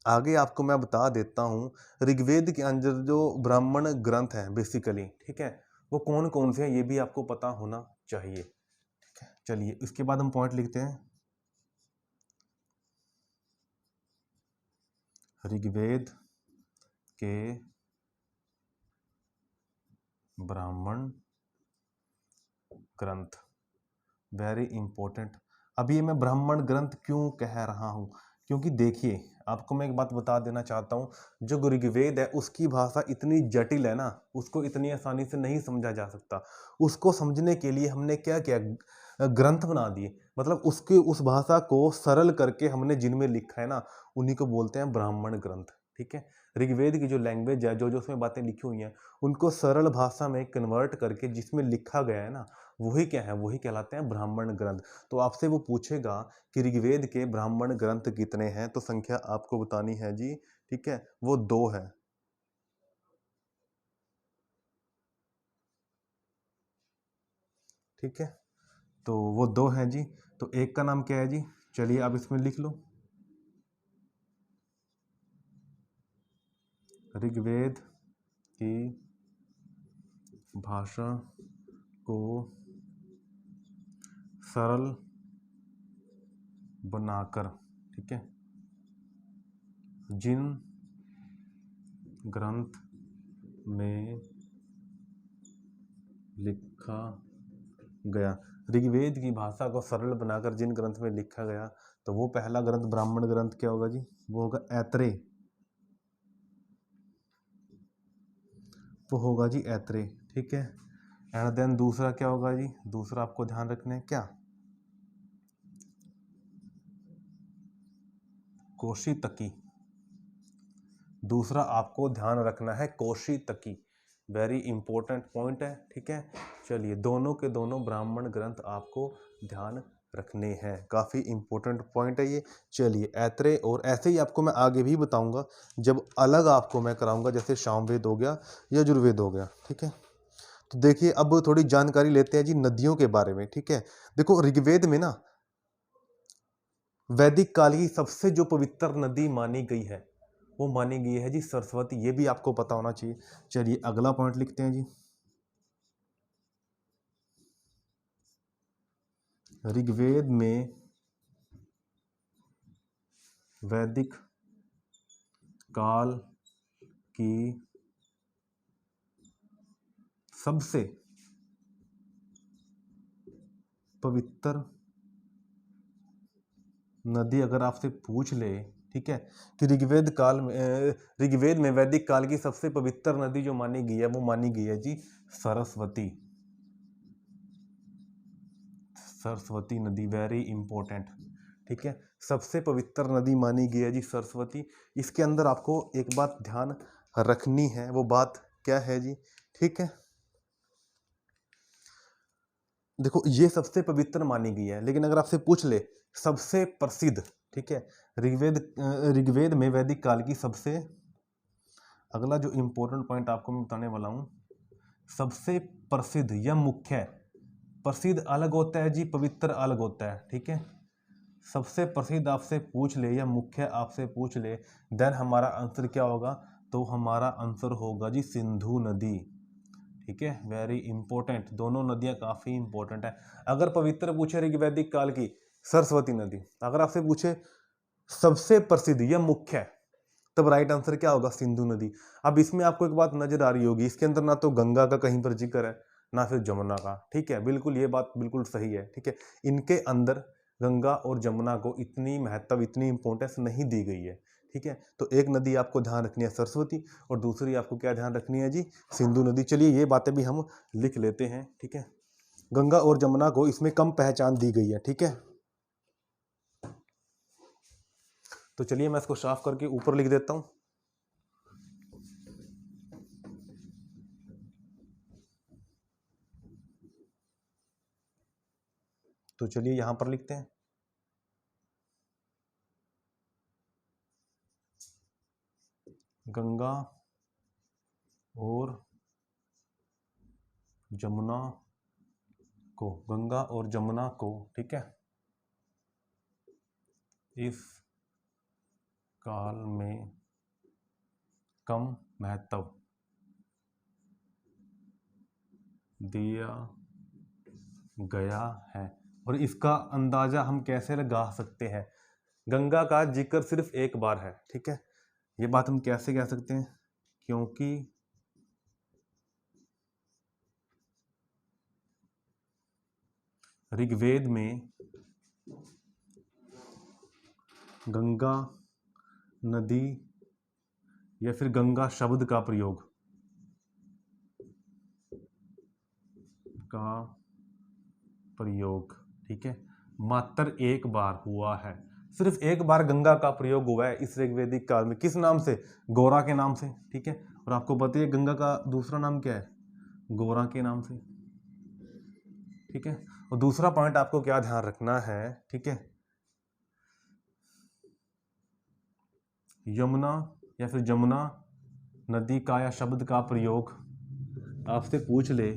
A: आगे आपको मैं बता देता हूँ ऋग्वेद के अंदर जो ब्राह्मण ग्रंथ हैं बेसिकली, ठीक है, वो कौन कौन से हैं ये भी आपको पता होना चाहिए, ठीक है। चलिए इसके बाद हम पॉइंट लिखते हैं, ऋग्वेद के ब्राह्मण ग्रंथ, वेरी इंपॉर्टेंट। अभी मैं ब्राह्मण ग्रंथ क्यों कह रहा हूँ, क्योंकि देखिए आपको मैं एक बात बता देना चाहता हूँ, जो ऋग्वेद है उसकी भाषा इतनी जटिल है ना, उसको इतनी आसानी से नहीं समझा जा सकता। उसको समझने के लिए हमने क्या किया, ग्रंथ बना दिए, मतलब उसके उस भाषा को सरल करके हमने जिनमें लिखा है ना, उन्हीं को बोलते हैं ब्राह्मण ग्रंथ, ठीक है। ऋग्वेद की जो लैंग्वेज है, जो जो उसमें बातें लिखी हुई हैं, उनको सरल भाषा में कन्वर्ट करके जिसमें लिखा गया है ना, वही क्या है, वही कहलाते हैं ब्राह्मण ग्रंथ। तो आपसे वो पूछेगा कि ऋग्वेद के ब्राह्मण ग्रंथ कितने हैं, तो संख्या आपको बतानी है जी, ठीक है, वो 2 है, ठीक है। तो वो 2 हैं जी। तो एक का नाम क्या है जी, चलिए आप इसमें लिख लो, ऋग्वेद की भाषा को सरल बनाकर, ठीक है, जिन ग्रंथ में लिखा गया, ऋग्वेद की भाषा को सरल बनाकर जिन ग्रंथ में लिखा गया, तो वो पहला ग्रंथ ब्राह्मण ग्रंथ क्या होगा जी, वो होगा ऐत्रेय, वो होगा जी ऐत्रेय, ठीक है। एंड देन दूसरा क्या होगा जी, दूसरा आपको ध्यान रखना है क्या, कोशीतकी, दूसरा आपको ध्यान रखना है कोशीतकी, वेरी इंपॉर्टेंट पॉइंट है, ठीक है। चलिए दोनों के दोनों ब्राह्मण ग्रंथ आपको ध्यान रखने हैं, काफ़ी इंपॉर्टेंट पॉइंट है ये। चलिए ऐत्रेय, और ऐसे ही आपको मैं आगे भी बताऊंगा जब अलग आपको मैं कराऊंगा, जैसे सामवेद हो गया, यजुर्वेद हो गया, ठीक है। तो देखिए अब थोड़ी जानकारी लेते हैं जी नदियों के बारे में, ठीक है। देखो ऋग्वेद में ना वैदिक काल की सबसे जो पवित्र नदी मानी गई है, वो मानी गई है जी सरस्वती, ये भी आपको पता होना चाहिए। चलिए अगला पॉइंट लिखते हैं जी, ऋग्वेद में वैदिक काल की सबसे पवित्र नदी अगर आपसे पूछ ले, ठीक है, कि ऋग्वेद में वैदिक काल की सबसे पवित्र नदी जो मानी गई है वो मानी गई है जी सरस्वती। सरस्वती नदी वेरी इंपॉर्टेंट, ठीक है, सबसे पवित्र नदी मानी गई है जी सरस्वती। इसके अंदर आपको एक बात ध्यान रखनी है, वो बात क्या है जी, ठीक है, देखो ये सबसे पवित्र मानी गई है, लेकिन अगर आपसे पूछ ले सबसे प्रसिद्ध, ठीक है, ऋग्वेद में वैदिक काल की सबसे, अगला जो इंपॉर्टेंट पॉइंट आपको मैं बताने वाला हूं, सबसे प्रसिद्ध या मुख्य, प्रसिद्ध अलग होता है जी, पवित्र अलग होता है, ठीक है, सबसे प्रसिद्ध आपसे पूछ ले या मुख्य आपसे पूछ ले, देन हमारा आंसर क्या होगा, तो हमारा आंसर होगा जी सिंधु नदी, ठीक है, वेरी इंपॉर्टेंट, दोनों नदियां काफी इंपॉर्टेंट है। अगर पवित्र पूछे ऋग्वैदिक काल की सरस्वती नदी, अगर आपसे पूछे सबसे प्रसिद्ध या मुख्य, तब राइट आंसर क्या होगा, सिंधु नदी। अब इसमें आपको एक बात नजर आ रही होगी, इसके अंदर ना तो गंगा का कहीं पर जिक्र है ना फिर जमुना का, ठीक है, बिल्कुल ये बात बिल्कुल सही है, ठीक है, इनके अंदर गंगा और जमुना को इतनी महत्व, इतनी इंपॉर्टेंस नहीं दी गई है, ठीक है, तो एक नदी आपको ध्यान रखनी है सरस्वती, और दूसरी आपको क्या ध्यान रखनी है जी, सिंधु नदी। चलिए ये बातें भी हम लिख लेते हैं, ठीक है, गंगा और जमुना को इसमें कम पहचान दी गई है, ठीक है, तो चलिए मैं इसको साफ करके ऊपर लिख देता हूं। तो चलिए यहां पर लिखते हैं, गंगा और जमुना को, गंगा और जमुना को, ठीक है, इस काल में कम महत्व दिया गया है। और इसका अंदाजा हम कैसे लगा सकते हैं, गंगा का जिक्र सिर्फ एक बार है, ठीक है, ये बात हम कैसे कह सकते हैं, क्योंकि ऋग्वेद में गंगा नदी या फिर गंगा शब्द का प्रयोग, ठीक है, मात्र एक बार हुआ है, सिर्फ एक बार गंगा का प्रयोग हुआ है इस ऋग्वेदिक काल में, किस नाम से, गौरा के नाम से, ठीक है, और आपको बताइए गंगा का दूसरा नाम क्या है, गौरा के नाम से, ठीक है, और दूसरा पॉइंट आपको क्या ध्यान रखना है, ठीक है, यमुना या फिर जमुना नदी का या शब्द का प्रयोग आपसे पूछ ले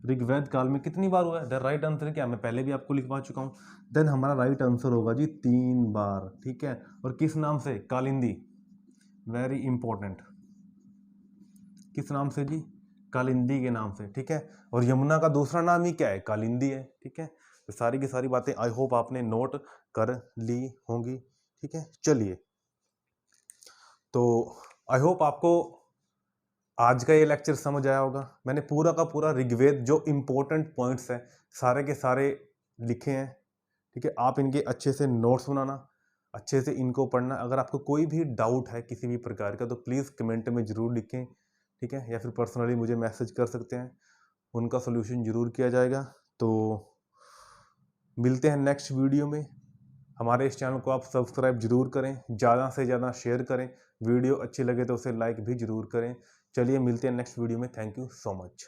A: ऋग्वेद काल में कितनी बार हुआ है, द राइट आंसर क्या, मैं पहले भी आपको लिखवा चुका हूं, देन हमारा राइट आंसर होगा जी 3 बार, ठीक है, और किस नाम से, कालिंदी, वेरी इंपॉर्टेंट, किस नाम से जी, कालिंदी के नाम से, ठीक है, और यमुना का दूसरा नाम ही क्या है, कालिंदी है, ठीक है, तो सारी की सारी बातें आई होप आपने नोट कर ली होंगी, ठीक है, चलिए, तो आई होप आपको आज का ये लेक्चर समझ आया होगा। मैंने पूरा का पूरा ऋग्वेद जो इंपॉर्टेंट पॉइंट्स हैं सारे के सारे लिखे हैं, ठीक है, आप इनके अच्छे से नोट्स बनाना, अच्छे से इनको पढ़ना, अगर आपको कोई भी डाउट है किसी भी प्रकार का तो प्लीज़ कमेंट में ज़रूर लिखें, ठीक है, या फिर पर्सनली मुझे मैसेज कर सकते हैं, उनका सोल्यूशन ज़रूर किया जाएगा। तो मिलते हैं नेक्स्ट वीडियो में, हमारे इस चैनल को आप सब्सक्राइब जरूर करें, ज़्यादा से ज़्यादा शेयर करें, वीडियो अच्छी लगे तो उसे लाइक भी जरूर करें। चलिए मिलते हैं नेक्स्ट वीडियो में, थैंक यू सो मच।